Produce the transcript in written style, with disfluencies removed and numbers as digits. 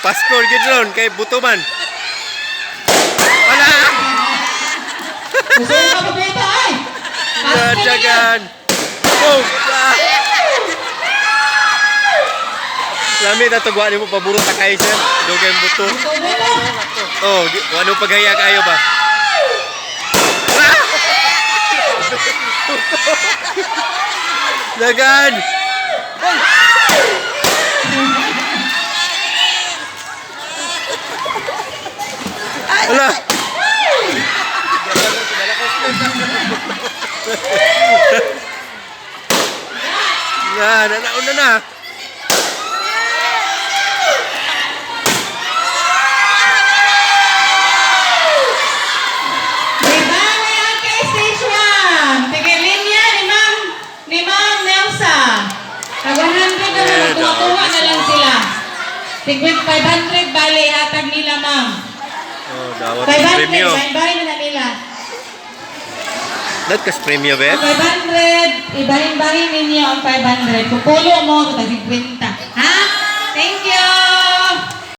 Paskor gid ron kay butuman. Wala. Gusto mo ka pagkita ay? Nadyagan. Oh. Lami na to guwan mo paborito ta kay sir. Dugay buto. Oh, ano paghaya kayo ba? Dagan. Wala. Nauna na. Tag 100 naman, kuha na lang sila. 500 bali, hatag nila, ma'am. Oh, dawat 500, premium. ibahin na nila. Dat kas premium ba? 500, ibahin-bahin ninyo ang 500. Pupulo mo, tag 50. Ha? Thank you!